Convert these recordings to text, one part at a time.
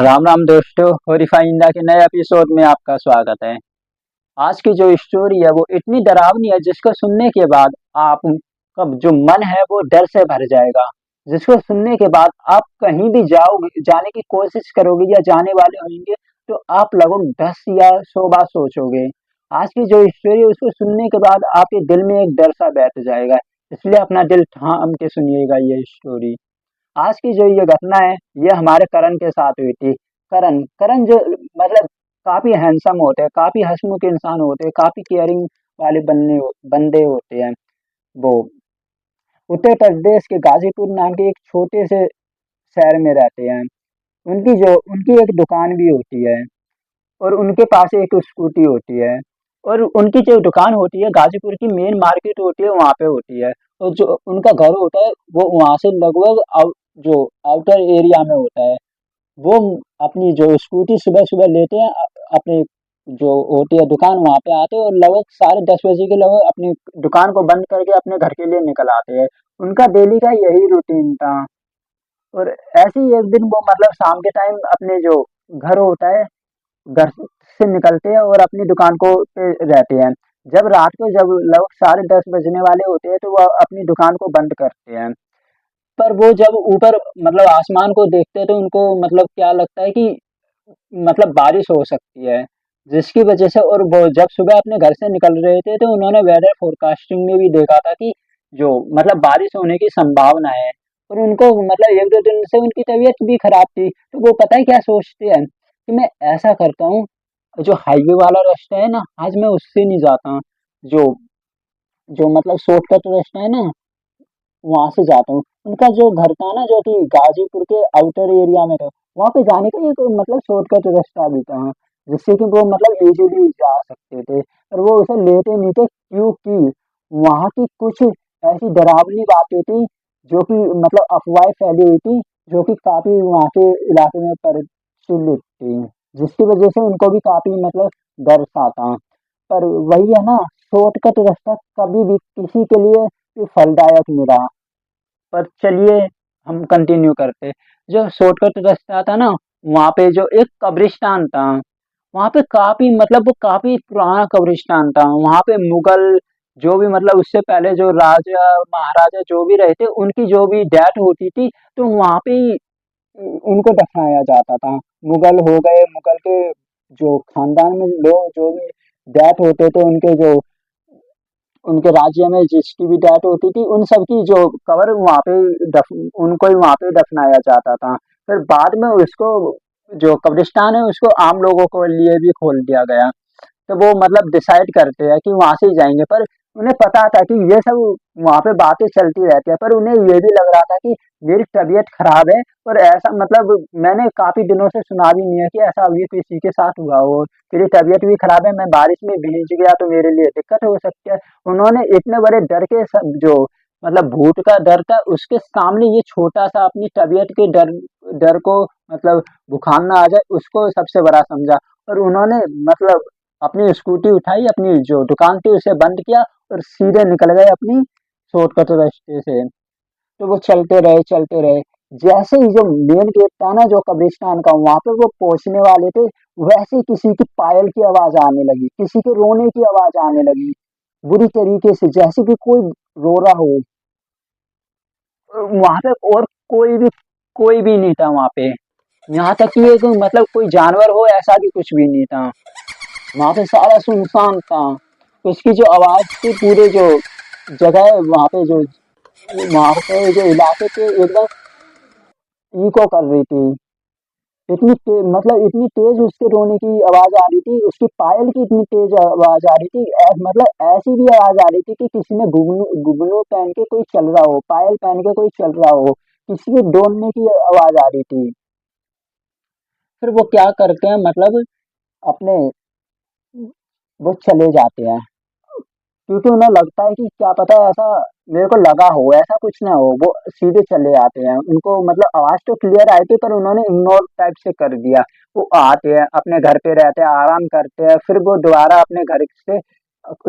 राम राम दोस्तों, हॉरीफाई इंडिया के नए एपिसोड में आपका स्वागत है। आज की जो स्टोरी है वो इतनी डरावनी है जिसको सुनने के बाद आपका जो मन है वो डर से भर जाएगा। जिसको सुनने के बाद आप कहीं भी जाओगे, जाने की कोशिश करोगे या जाने वाले होंगे तो आप लगभग 10 या 100 बार सोचोगे। आज की जो स्टोरी है उसको सुनने के बाद आपके दिल में एक डर सा बैठ जाएगा। इसलिए अपना दिल थाम के सुनिएगा ये स्टोरी। आज की जो ये घटना है ये हमारे करण के साथ हुई थी। करण करण जो मतलब काफी हैंडसम होते हैं, काफी हंसमुख इंसान होते हैं, काफी केयरिंग वाले बंदे होते हैं। वो उत्तर प्रदेश के गाजीपुर नाम के एक छोटे से शहर में रहते हैं। उनकी एक दुकान भी होती है और उनके पास एक स्कूटी होती है। और उनकी जो दुकान होती है गाजीपुर की मेन मार्केट होती है वहाँ पे होती है। और जो उनका घर होता है वो वहाँ से लगभग जो आउटर एरिया में होता है। वो अपनी जो स्कूटी सुबह सुबह लेते हैं, अपनी जो होती है दुकान वहाँ पे आते हैं और लगभग 10:30 बजे के लगभग अपनी दुकान को बंद करके अपने घर के लिए निकल आते हैं। उनका डेली का यही रूटीन था। और ऐसे ही एक दिन वो मतलब शाम के टाइम अपने जो घर होता है, घर से निकलते हैं और अपनी दुकान को पे रहते हैं। जब रात को जब लगभग 10:30 बजने वाले होते हैं तो वो अपनी दुकान को बंद करते हैं। पर वो जब ऊपर मतलब आसमान को देखते हैं तो उनको मतलब क्या लगता है कि मतलब बारिश हो सकती है। जिसकी वजह से और वो जब सुबह अपने घर से निकल रहे थे तो उन्होंने वेदर फोरकास्टिंग में भी देखा था कि जो मतलब बारिश होने की संभावना है। और उनको मतलब 1-2 दिन से उनकी तबीयत भी खराब थी तो वो पता है क्या सोचते हैं कि मैं ऐसा करता हूँ, जो हाईवे वाला रास्ता है ना आज मैं उससे नहीं जाता। जो जो मतलब शॉर्टकट रास्ता है ना वहां से जाता हूँ। उनका जो घर था ना जो कि गाजीपुर के आउटर एरिया में था, वहां पे जाने का एक मतलब शॉर्टकट रास्ता भी था जिससे कि वो मतलब इजीली जा सकते थे। और वो उसे लेते नहीं थे क्योंकि वहां की कुछ ऐसी डरावनी बातें थी जो कि मतलब अफवाहें फैली हुई थी, जो कि काफी वहां के इलाके में प्रचलित थी, जिसकी वजह से उनको भी काफी मतलब डर सा था। पर वही है ना, शॉर्टकट रास्ता कभी भी किसी के लिए फलदायक नहीं रहा। पर चलिए हम कंटिन्यू करते। जो शॉर्टकट रास्ता था ना वहाँ पे जो एक कब्रिस्तान था, वहाँ पे काफी मतलब वो काफी पुराना कब्रिस्तान था। वहाँ पे मुगल जो भी मतलब उससे पहले जो राजा महाराजा जो भी रहे थे उनकी जो भी डेथ होती थी तो वहाँ पे ही उनको दफनाया जाता था। मुगल हो गए, मुगल के जो खानदान में लोग जो भी डेथ होते थे उनके जो उनके राज्य में जिसकी भी डेथ होती थी उन सब की जो कवर वहाँ पे उनको ही वहाँ पे दफनाया जाता था। फिर बाद में उसको जो कब्रिस्तान है उसको आम लोगों के लिए भी खोल दिया गया। तो वो मतलब डिसाइड करते हैं कि वहां से ही जाएंगे। पर उन्हें पता था कि ये सब वहां पे बातें चलती रहती है, पर उन्हें ये भी लग रहा था कि मेरी तबीयत खराब है और ऐसा मतलब मैंने काफी दिनों से सुना भी नहीं है कि ऐसा अभी किसी के साथ हुआ हो। मेरी तबीयत भी खराब है, मैं बारिश में भीग गया तो मेरे लिए दिक्कत हो सकती है। उन्होंने इतने बड़े डर के सब जो मतलब भूत का डर था उसके सामने ये छोटा सा अपनी तबीयत के डर डर को मतलब बुखार ना आ जाए उसको सबसे बड़ा समझा। और उन्होंने मतलब अपनी स्कूटी उठाई, अपनी जो दुकान थी उसे बंद किया और सीधे निकल गए अपनी शॉर्टकट रास्ते से। तो वो चलते रहे। जैसे ही जो मेन गेट था ना जो कब्रिस्तान का वहां पे वो पहुंचने वाले थे, वैसे ही किसी की पायल की आवाज आने लगी, किसी के रोने की आवाज आने लगी बुरी तरीके से, जैसे कि कोई रो रहा हो। वहां पे और कोई भी नहीं था वहां पे। यहाँ तक कि एक मतलब कोई जानवर हो ऐसा भी कुछ भी नहीं था। वहां पे सारा सुनसान था। उसकी जो आवाज थी पूरे जो जगह है वहां पे जो इलाके पे एकदम इको कर रही थी। मतलब इतनी तेज उसके रोने की आवाज आ रही थी, उसकी पायल की इतनी तेज आवाज आ रही थी, मतलब ऐसी भी आवाज आ रही थी कि किसी ने घुघनू घुघनू पहन के कोई चल रहा हो, पायल पहन के कोई चल रहा हो, किसी के डोलने की आवाज आ रही थी। फिर वो क्या करते हैं मतलब अपने वो चले जाते हैं क्योंकि उन्हें लगता है कि क्या पता ऐसा मेरे को लगा हो, ऐसा कुछ ना हो। वो सीधे चले आते हैं, उनको मतलब आवाज तो क्लियर आई थी पर उन्होंने इग्नोर टाइप से कर दिया। वो आते हैं अपने घर पे रहते हैं, आराम करते हैं, फिर वो दोबारा अपने घर से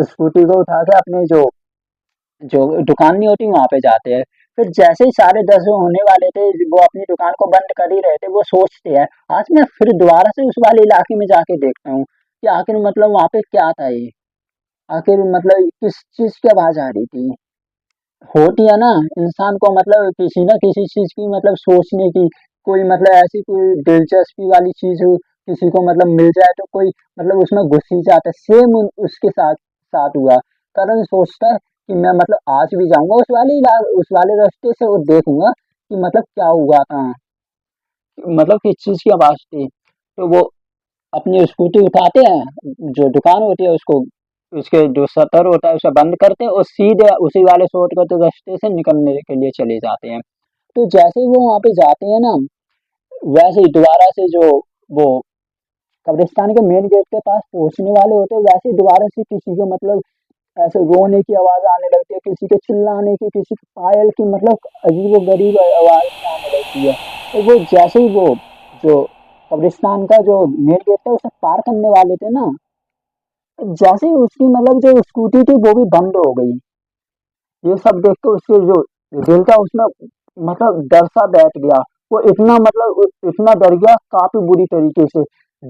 स्कूटी को उठा के अपने जो जो दुकान नहीं होती वहां पे जाते हैं। फिर जैसे ही 10:30 होने वाले थे, वो अपनी दुकान को बंद कर ही रहे थे, वो सोचते हैं, आज मैं फिर दोबारा से उस वाले इलाके में जाके देखता हूँ कि आखिर मतलब वहाँ पे क्या था ये? आखिर मतलब किस चीज़ की आवाज़ आ रही थी? होती है ना, इंसान को मतलब किसी न किसी चीज़ की मतलब सोचने की, कोई मतलब ऐसी कोई दिलचस्पी वाली चीज़ हो, किसी को मतलब मिल जाए तो कोई मतलब उसमें घुस ही जाता है। सेम उन उसके साथ साथ हुआ। करण सोचता है कि मैं मतलब आज भी जाऊँगा उस वाले रास्ते से और देखूँगा कि मतलब क्या हुआ था। मतलब किस चीज़ की आवाज़ थी। तो वो अपनी स्कूटी उठाते हैं, जो दुकान होती है उसको उसके जो शटर होता है उसे बंद करते हैं और सीधे उसी वाले शॉर्टकट रास्ते से निकलने के लिए चले जाते हैं। तो जैसे ही वो वहाँ पे जाते हैं ना, वैसे ही दोबारा से जो वो कब्रिस्तान के मेन गेट के पास पहुँचने वाले होते हैं, वैसे ही दोबारा से किसी को मतलब ऐसे रोने की आवाज़ आने लगती है, किसी के चिल्लाने की, किसी के पायल की, मतलब अजीबो-गरीब आवाज़ आने लगती है। तो वो जैसे ही वो जो कब्रिस्तान का जो मेन गेट था उसे पार करने वाले थे ना, जैसे ही उसकी मतलब जो स्कूटी थी वो भी बंद हो गई। ये सब देख के उसके जो दिल था उसमें मतलब डर सा बैठ गया। वो इतना मतलब इतना डर गया काफ़ी बुरी तरीके से।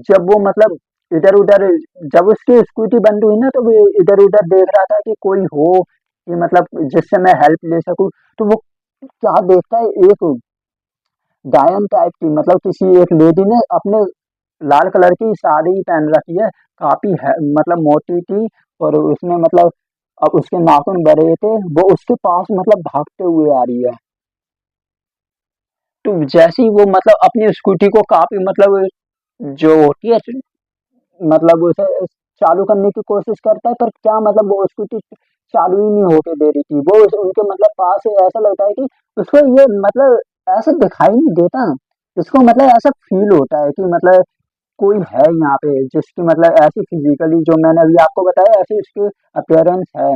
जब वो मतलब इधर-उधर जब उसकी स्कूटी बंद हुई ना तो वो इधर-उधर देख रहा था कि कोई हो कि मतलब जिससे मैं हेल्प ले सकूँ। तो वो क्या देखता है, एक गायन टाइप की मतलब किसी एक लेडी ने अपने लाल कलर की साड़ी पहन रखी है, काफ़ी है मतलब मोटी थी और उसने मतलब उसके नाखून बड़े थे, वो उसके पास मतलब भागते हुए आ रही है। तो जैसे ही वो मतलब अपनी स्कूटी को काफ़ी मतलब जो होती है मतलब उसे चालू करने की कोशिश करता है, पर क्या मतलब वो स्कूटी चालू ही नहीं होके दे रही थी। वो उनके मतलब पास से ऐसा लगता है कि उसको ये मतलब ऐसा दिखाई नहीं देता। उसको मतलब ऐसा फ़ील होता है कि मतलब कोई है यहाँ पे जिसकी मतलब ऐसी फिजिकली जो मैंने अभी आपको बताया ऐसी उसकी अपीयरेंस है।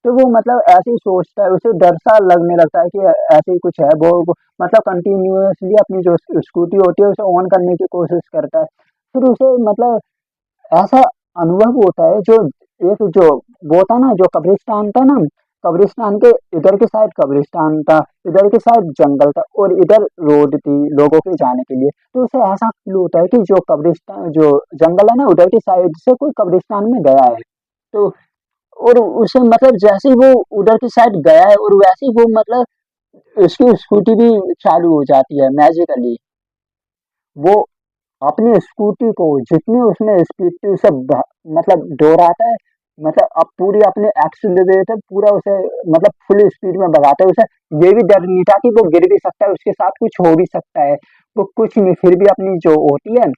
तो वो मतलब ऐसे ही सोचता है, उसे डर सा लगने लगता है कि ऐसे ही कुछ है। वो मतलब कंटिन्यूअसली अपनी जो स्कूटी होती है उसे ऑन करने की कोशिश करता है। फिर उसे मतलब ऐसा अनुभव होता है जो एक जो वो होता है ना जो कब्रिस्तान था ना, कब्रिस्तान के इधर के साइड कब्रिस्तान था, इधर के साइड जंगल था और इधर रोड थी लोगों के जाने के लिए। तो उसे ऐसा फ़ील होता है कि जो कब्रिस्तान जो जंगल है ना उधर की साइड से कोई कब्रिस्तान में गया है। तो और उसे मतलब जैसे ही वो उधर की साइड गया है और वैसे ही वो मतलब उसकी स्कूटी भी चालू हो जाती है मैजिकली। वो अपनी स्कूटी को जितनी उसमें स्पीड थी उसे मतलब दोहराता है, मतलब अब पूरी अपने एक्सीलरेटर पूरा उसे मतलब फुल स्पीड में भगाता है। उसे ये भी डर नहीं था कि वो गिर भी सकता है, उसके साथ कुछ हो भी सकता है। वो कुछ नहीं फिर भी अपनी जो होती है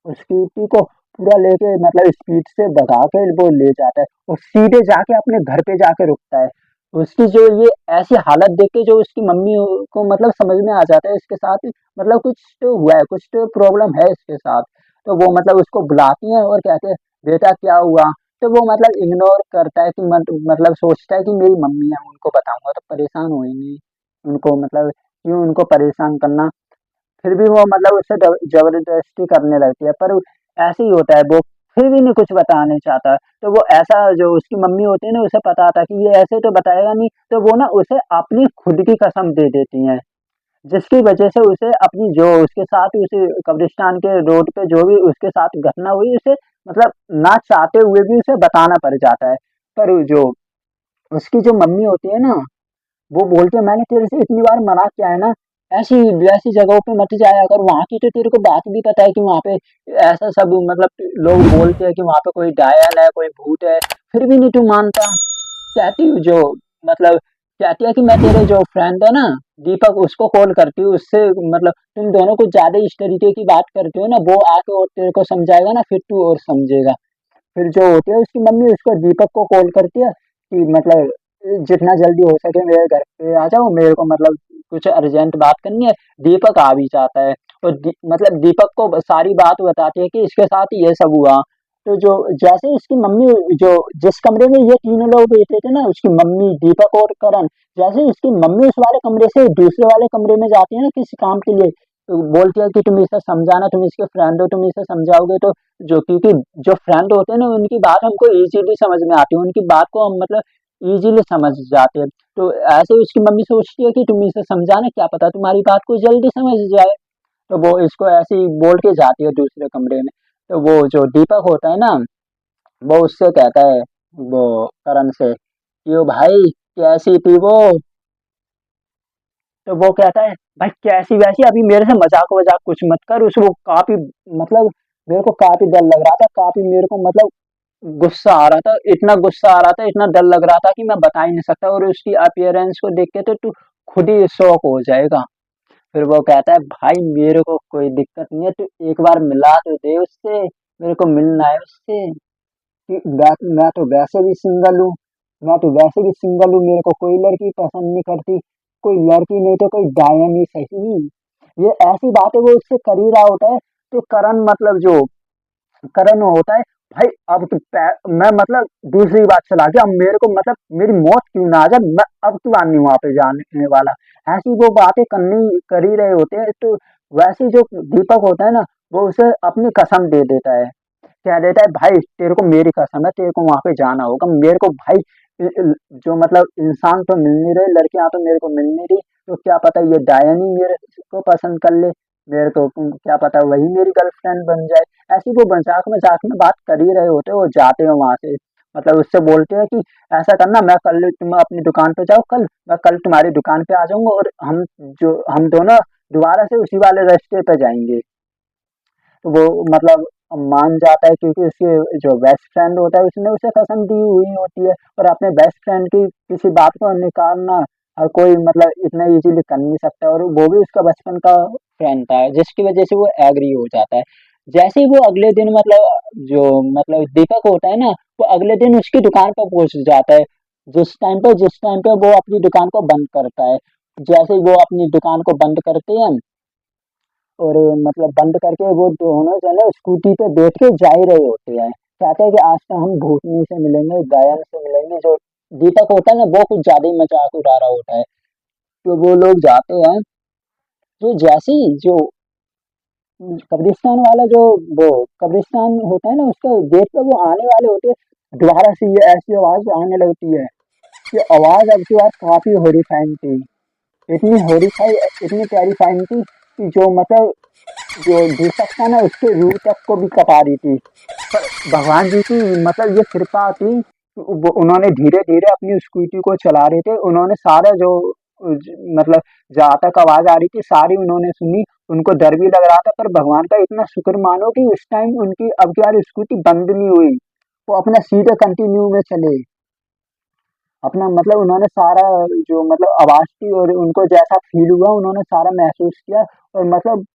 स्कूटी को पूरा लेके मतलब स्पीड से भगा के वो ले जाता है और सीधे जाके अपने घर पे जाके रुकता है। उसकी जो ये ऐसी हालत देख के जो उसकी मम्मी को मतलब समझ में आ जाता है इसके साथ मतलब कुछ तो हुआ है, कुछ तो प्रॉब्लम है इसके साथ। तो वो मतलब उसको बुलाती हैं और कहते हैं, "बेटा क्या हुआ?" तो वो मतलब इग्नोर करता है कि मतलब सोचता है कि मेरी मम्मी है, उनको बताऊँगा तो परेशान होएँगी। उनको मतलब क्यों उनको परेशान करना? फिर भी वो मतलब उससे ज़बरदस्ती करने लगती है, पर ऐसे ही होता है, वो फिर भी नहीं कुछ बताना चाहता। तो वो ऐसा जो उसकी मम्मी होती है ना, उसे पता था कि ये ऐसे तो बताएगा नहीं, तो वो ना उसे अपनी खुद की कसम दे देती हैं, जिसकी वजह से उसे अपनी जो उसके साथ उसे कब्रिस्तान के रोड पे जो भी उसके साथ घटना हुई, उसे मतलब ना चाहते हुए भी उसे बताना पड़ जाता है। पर जो उसकी जो मम्मी होती है ना वो बोलते हैं मैंने तेरे से इतनी बार मना किया है ना, ऐसी वैसी जगहों पे मत जाया कर, वहाँ की तो तेरे को बात भी पता है कि वहाँ पे ऐसा सब मतलब लोग बोलते हैं कि वहाँ पे कोई डायन है, कोई भूत है, फिर भी नहीं तू मानता। कहती हूँ जो मतलब कहती है कि मैं तेरे जो फ्रेंड है ना दीपक उसको कॉल करती हूँ, उससे मतलब तुम दोनों कुछ ज़्यादा इस तरीके की बात करते हो ना, वो आके और तेरे को समझाएगा ना फिर तू और समझेगा। फिर जो होती है उसकी मम्मी उसको दीपक को कॉल करती है कि मतलब जितना जल्दी हो सके मेरे घर पे आ जाओ, मेरे को मतलब कुछ अर्जेंट बात करनी है। दीपक आ भी जाता है और मतलब दीपक को सारी बात बताती है कि इसके साथ ये सब हुआ। तो जो जैसे ही उसकी मम्मी जो जिस कमरे में ये तीनों लोग बैठे थे ना उसकी मम्मी दीपक और करण, जैसे ही उसकी मम्मी उस वाले कमरे से दूसरे वाले कमरे में जाती है ना किसी काम के लिए, तो बोलती है कि तुम इसे समझाना, तुम इसके फ्रेंड हो, तुम इसे समझाओगे तो जो क्योंकि जो फ्रेंड होते हैं ना उनकी बात हमको इजीली समझ में आती है, उनकी बात को हम मतलब इजीली समझ जाते हैं। तो ऐसे उसकी मम्मी सोचती है कि तुम इसे समझाना, क्या पता तुम्हारी बात को जल्दी समझ जाए। तो वो इसको ऐसे ही बोल के जाती है दूसरे कमरे में। तो वो जो दीपक होता है ना, वो उससे कहता है, वो करण से, कि ओ भाई कैसी थी वो? तो वो कहता है, भाई कैसी वैसी, अभी मेरे से मजाक वजाक कुछ मत कर। उसको काफी मतलब मेरे को काफी डर लग रहा था, काफी मेरे को मतलब गुस्सा आ रहा था, इतना गुस्सा आ रहा था, इतना डर लग रहा था कि मैं बता ही नहीं सकता। और उसकी अपीयरेंस को देख के तो तू खुद ही शॉक हो जाएगा। फिर वो कहता है, भाई मेरे को कोई दिक्कत नहीं है, तू एक बार मिला तो दे उससे, मेरे को मिलना है उससे। कि मैं तो वैसे भी सिंगल हूँ, मेरे को कोई लड़की पसंद नहीं करती, कोई लड़की नहीं तो कोई डायन ही सही। ये ऐसी बातें वो उससे कर ही रहा होता है। तो करण होता है, भाई अब तो मैं मतलब दूसरी बात चला गया, अब मेरे को मतलब मेरी मौत क्यों ना आ जाए, मैं अब की बार नहीं वहां पे जाने वाला। ऐसी वो बातें करनी कर ही रहे होते हैं। तो वैसे जो दीपक होता है ना, वो उसे अपनी कसम दे देता है, कह देता है, भाई तेरे को मेरी कसम है, तेरे को वहां पे जाना होगा। मेरे को भाई जो मतलब इंसान तो मिल नहीं रहे, लड़कियां तो मेरे को मिल नहीं रही, तो क्या पता ये डायन ही मेरे को पसंद कर ले, मेरे को क्या पता वही मेरी गर्लफ्रेंड बन जाए। ऐसी वो मजाक मजाक में बात कर ही रहे होते हैं। वो जाते हैं वहां से, मतलब उससे बोलते हैं कि ऐसा करना, मैं कल तुम अपनी दुकान पे जाओ, कल मैं कल तुम्हारी दुकान पे आ जाऊंगा, और हम दोनों दोबारा से उसी वाले रास्ते पे जाएंगे। तो वो मतलब मान जाता है, क्योंकि उसके जो बेस्ट फ्रेंड होता है उसने उसे कसम दी हुई होती है, और अपने बेस्ट फ्रेंड की किसी बात को निकालना हर कोई मतलब इतना इजीली कर नहीं सकता। और वो भी उसका बचपन का फ्रेंड था, जिसकी वजह से वो एग्री हो जाता है। जैसे ही वो अगले दिन मतलब जो मतलब दीपक होता है ना, वो अगले दिन उसकी दुकान पर पहुंच जाता है, जिस टाइम पे वो अपनी दुकान को बंद करता है। जैसे ही वो अपनी दुकान को बंद करते हैं, और मतलब बंद करके वो दोनों जने स्कूटी पे बैठ के जा ही रहे होते हैं। चाहते हैं कि आज तो हम भूतनी से मिलेंगे, गायन से मिलेंगे। जो दीपक होता है ना, वो कुछ ज्यादा ही मजाक उड़ा रहा होता है। तो वो लोग जाते हैं। तो जैसे ही जो कब्रिस्तान वाला जो वो कब्रिस्तान होता है ना, उसके गेट पे वो आने वाले होते हैं, दोबारा से ये ऐसी आवाज आने लगती है। ये आवाज अब की बात काफी हॉरिफाइंग थी, इतनी टेरिफाइंग थी कि जो मतलब जो दीपक था ना, उसके रूह तक को भी कपा रही थी। पर भगवान जी की मतलब ये कृपा थी, वो उन्होंने धीरे धीरे अपनी स्कूटी को चला रहे थे, उन्होंने सारा जो मतलब जहाँ तक आवाज आ रही थी सारी उन्होंने सुनी। उनको डर भी लग रहा था, पर भगवान का इतना शुक्र मानो कि उस टाइम उनकी अब की बार स्कूटी बंद नहीं हुई, वो अपना सीधे कंटिन्यू में चले। अपना मतलब उन्होंने सारा जो मतलब आवाज थी और उनको जैसा फील हुआ, उन्होंने सारा महसूस किया, और मतलब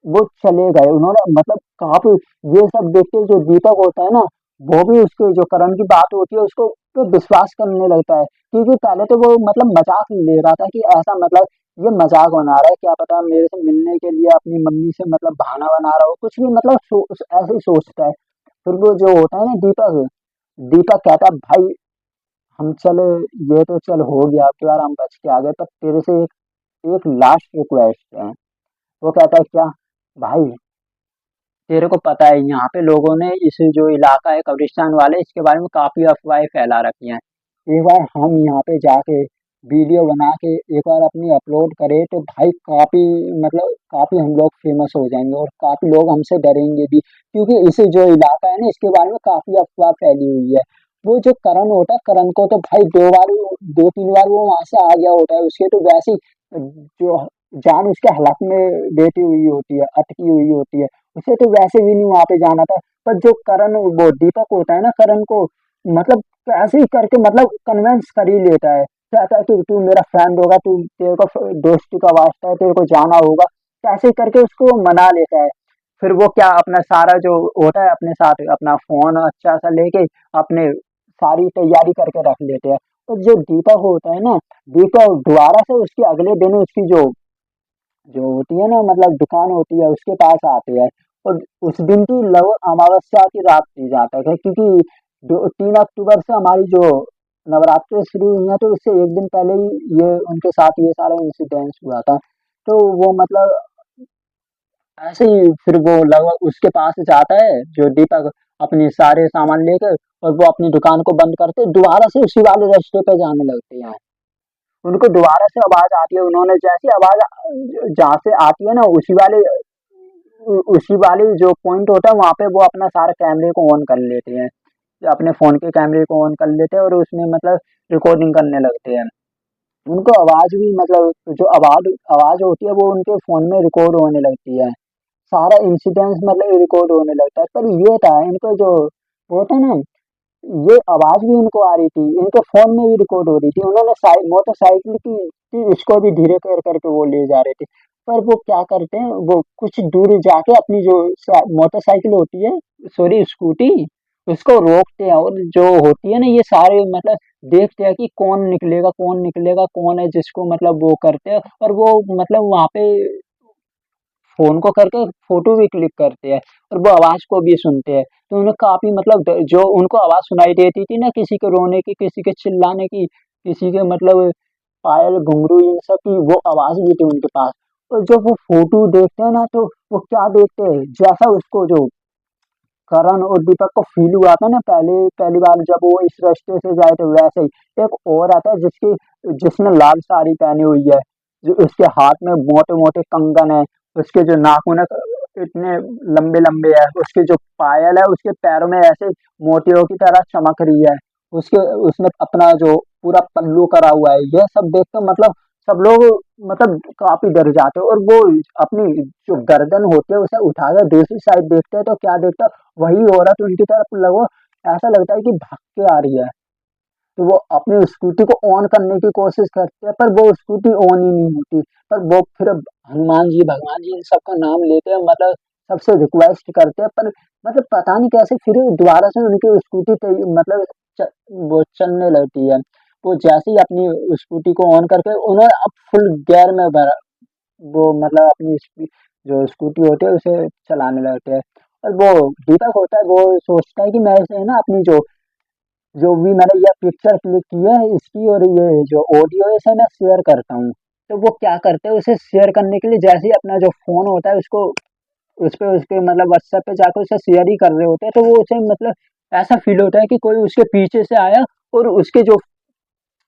वो चले गए। उन्होंने मतलब काफ़ी ये सब देख के जो दीपक होता है ना, वो भी उसके जो करण की बात होती है उसको पे विश्वास करने लगता है। क्योंकि पहले तो वो मतलब मज़ाक ले रहा था कि ऐसा मतलब ये मज़ाक बना रहा है, क्या पता मेरे से मिलने के लिए अपनी मम्मी से मतलब बहाना बना रहा हो, कुछ भी मतलब ऐसे ही सोचता है। फिर वो जो होता है ना दीपक, दीपक कहता है, भाई हम चलो, ये तो चल हो गया, अब की बार हम बच के आ गए, पर तेरे से एक लास्ट रिक्वेस्ट है। वो कहता है, क्या? भाई तेरे को पता है यहाँ पे लोगों ने इस जो इलाका है कब्रिस्तान वाले, इसके बारे में काफी अफवाहें फैला रखी हैं। एक बार हम यहाँ पे जाके वीडियो बना के एक बार अपनी अपलोड करें तो भाई काफी मतलब काफी हम लोग फेमस हो जाएंगे, और काफी लोग हमसे डरेंगे भी, क्योंकि इस जो इलाका है ना, इसके बारे में काफी अफवाह फैली हुई है। वो जो करण होता है, करण को तो भाई 2 तीन बार वो वहां से आ गया होता है, उसके तो वैसे ही जो जान उसके हलक में बैठी हुई होती है, अटकी हुई होती है। उसे तो वैसे भी नहीं वहां पे जाना था। पर जो करण वो दीपक होता है ना, करण को मतलब कैसे ही करके मतलब कन्विंस कर ही लेता है। कहता है कि तू मेरा फ्रेंड होगा, तू तेरे को दोस्ती का वास्ता है, तेरे को जाना होगा। कैसे करके उसको वो मना लेता है। फिर वो क्या अपना सारा जो होता है अपने साथ अपना फोन अच्छा सा लेके अपने सारी तैयारी करके रख लेते हैं। तो जो दीपक होता है ना, दीपक दोबारा से उसके अगले दिन उसकी जो जो होती है ना मतलब दुकान होती है उसके पास आते हैं। और उस दिन की लव अमावस्या की रात थी जहाँ तक है, क्योंकि 3 अक्टूबर से हमारी जो नवरात्रि शुरू हुई है, तो उससे एक दिन पहले ही ये उनके साथ ये सारा इंसिडेंस हुआ था। तो वो मतलब ऐसे ही फिर वो लगभग उसके पास जाता है जो दीपक, अपने सारे सामान लेकर, और वो अपनी दुकान को बंद करते दोबारा से उसी वाले रास्ते पे जाने लगते हैं। उनको दोबारा से आवाज आती है, उन्होंने जैसी आवाज जहाँ से आती है ना उसी वाले जो पॉइंट होता है वहां पे वो अपना सारे कैमरे को ऑन कर लेते हैं, अपने फोन के कैमरे को ऑन कर लेते हैं और उसमें मतलब रिकॉर्डिंग करने लगते हैं। उनको आवाज भी मतलब जो आवाज आवाज होती है वो उनके फोन में रिकॉर्ड होने लगती है, सारा इंसिडेंस मतलब रिकॉर्ड होने लगता है। पर ये था इनको जो वो होता है ना, ये आवाज भी इनको आ रही थी, इनके फोन में भी रिकॉर्ड हो रही थी। उन्होंने मोटरसाइकिल की इसको भी धीरे कर करके वो ले जा रहे थे। पर वो क्या करते हैं, वो कुछ दूर जाके अपनी जो मोटरसाइकिल होती है, सॉरी स्कूटी, उसको रोकते हैं और जो होती है ना ये सारे मतलब देखते हैं कि कौन निकलेगा कौन है जिसको मतलब वो करते हैं और वो मतलब वहां पे फ़ोन को करके फ़ोटो भी क्लिक करते हैं और वो आवाज़ को भी सुनते हैं। तो उन्हें काफ़ी मतलब जो उनको आवाज़ सुनाई देती थी ना किसी के रोने की, किसी के चिल्लाने की, किसी के मतलब पायल, घुंघरू इन सब की वो आवाज़ भी थी उनके पास। और जब वो फ़ोटो देखते हैं ना तो वो क्या देखते हैं, जैसा उसको जो करण और दीपक को फ़ील हुआ था ना पहली बार जब वो इस रास्ते से जाए थे वैसे ही। एक और आता है जिसने लाल साड़ी पहनी हुई है, जो उसके हाथ में मोटे-मोटे कंगन है, उसके जो नाखून है इतने लंबे-लंबे है, उसके जो पायल है उसके पैरों में ऐसे मोतियों की तरह चमक रही है। उसके उसने अपना जो पूरा पल्लू करा हुआ है, यह सब देख के मतलब सब लोग मतलब काफ़ी डर जाते हैं और वो अपनी जो गर्दन होती है उसे उठाकर दूसरी साइड देखते हैं तो क्या देखते हैं, वही औरत उनकी तरफ लगो ऐसा लगता है कि भाग के आ रही है। तो वो अपनी स्कूटी को ऑन करने की कोशिश करते हैं पर वो स्कूटी ऑन ही नहीं होती। पर वो फिर हनुमान जी, भगवान जी इन सबका नाम लेते हैं मतलब सबसे रिक्वेस्ट करते हैं पर मतलब पता नहीं कैसे फिर दोबारा से उनकी स्कूटी मतलब वो चलने लगती है। वो जैसे ही अपनी स्कूटी को ऑन करके उन्होंने अब फुल गियर में भरा वो मतलब अपनी जो स्कूटी होती है उसे चलाने लगते हैं। और वो दीपक होता है वो सोचता है कि मैं इसे ना अपनी जो भी मैंने ये पिक्चर क्लिक की है इसकी और ये जो ऑडियो है इसे मैं शेयर करता हूँ। तो वो क्या करते हैं उसे शेयर करने के लिए जैसे ही अपना जो फ़ोन होता है उसको उसके मतलब व्हाट्सएप पे जाकर उसे शेयर ही कर रहे होते हैं तो वो उसे मतलब ऐसा फ़ील होता है कि कोई उसके पीछे से आया और उसके जो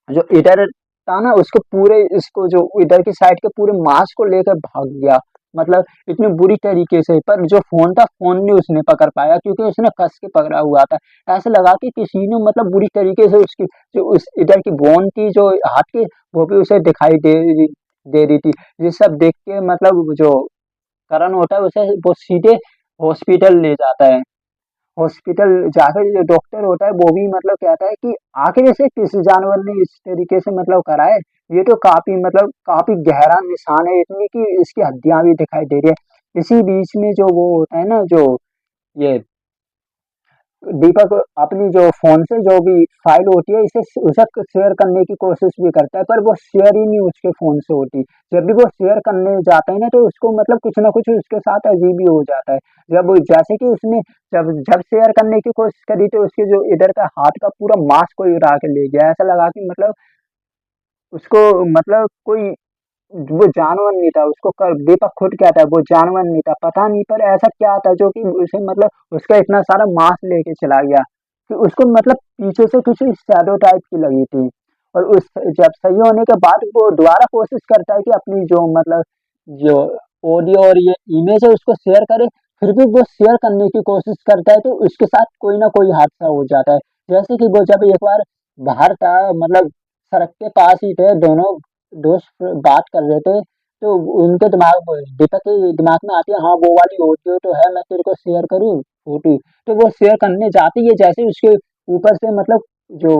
जो इधर था ना उसके पूरे इसको जो इधर की साइड के पूरे मांस को लेकर भाग गया। मतलब इतनी बुरी तरीके से पर जो फ़ोन था फ़ोन नहीं उसने पकड़ पाया क्योंकि उसने कस के पकड़ा हुआ था। ऐसा लगा कि किसी ने मतलब बुरी तरीके से उसकी जो उस इधर की बोन थी जो हाथ की वो भी उसे दिखाई दे रही थी। ये सब देख के मतलब जो करण होता है उसे वो सीधे हॉस्पिटल ले जाता है। हॉस्पिटल जाकर जो डॉक्टर होता है वो भी मतलब कहता है कि आखिर इसे किस जानवर ने इस तरीके से मतलब करा है। ये तो काफी गहरा निशान है इतनी कि इसकी हड्डियां भी दिखाई दे रही है। इसी बीच में जो वो होता है ना जो ये दीपक अपनी जो फ़ोन से जो भी फ़ाइल होती है इसे उसे शेयर करने की कोशिश भी करता है पर वो शेयर ही नहीं उसके फ़ोन से होती। जब भी वो शेयर करने जाता है ना तो उसको मतलब कुछ न कुछ उसके साथ अजीब ही हो जाता है। जैसे कि उसने जब जब शेयर करने की कोशिश करी तो उसके जो इधर का हाथ का पूरा मांस कोई उड़ा के ले गया। ऐसा लगा कि मतलब उसको मतलब कोई वो जानवर नहीं था, उसको कर दीपक खुद कहता है वो जानवर नहीं था, पता नहीं पर ऐसा क्या था जो कि उसे मतलब उसका इतना सारा मांस लेके चला गया कि उसको मतलब पीछे से किसी शैडो टाइप की लगी थी। और उस जब सही होने के बाद वो दोबारा कोशिश करता है कि अपनी जो मतलब जो ऑडियो और ये इमेज है उसको शेयर करे, फिर भी वो शेयर करने की कोशिश करता है तो उसके साथ कोई ना कोई हादसा हो जाता है। जैसे कि वो जब एक बार बाहर था मतलब सड़क के पास ही थे दोनों दोस्त बात कर रहे थे, तो उनके दीपक के दिमाग में आती है हाँ वो वाली ऑडियो तो है मैं तेरे को शेयर करूँ फोटो। तो वो शेयर करने जाती है जैसे ही उसके ऊपर से मतलब जो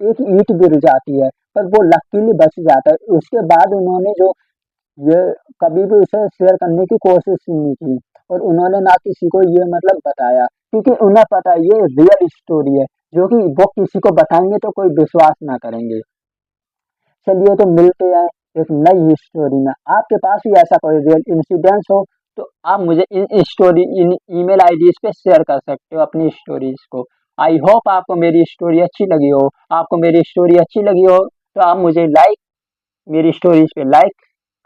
एक ईंट गिर जाती है पर वो लकीली बच जाता है। उसके बाद उन्होंने जो ये कभी भी उसे शेयर करने की कोशिश ही नहीं की और उन्होंने ना किसी को ये मतलब बताया क्योंकि उन्हें पता है ये रियल स्टोरी है जो कि वो किसी को बताएंगे तो कोई विश्वास ना करेंगे। चलिए तो मिलते हैं एक नई स्टोरी में। आपके पास भी ऐसा कोई रियल इंसिडेंस हो तो आप मुझे इन ईमेल आईडीज पे शेयर कर सकते हो अपनी स्टोरीज को। आई होप आपको मेरी स्टोरी अच्छी लगी हो। आपको मेरी स्टोरी अच्छी लगी हो तो आप मुझे मेरी स्टोरीज पे लाइक,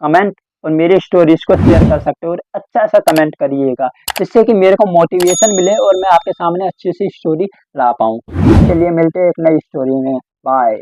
कमेंट और मेरी स्टोरीज को शेयर कर सकते हो और अच्छा सा कमेंट करिएगा, जिससे कि मेरे को मोटिवेशन मिले और मैं आपके सामने अच्छी सी स्टोरी ला पाऊँ। चलिए मिलते हैं एक नई स्टोरी में। बाय।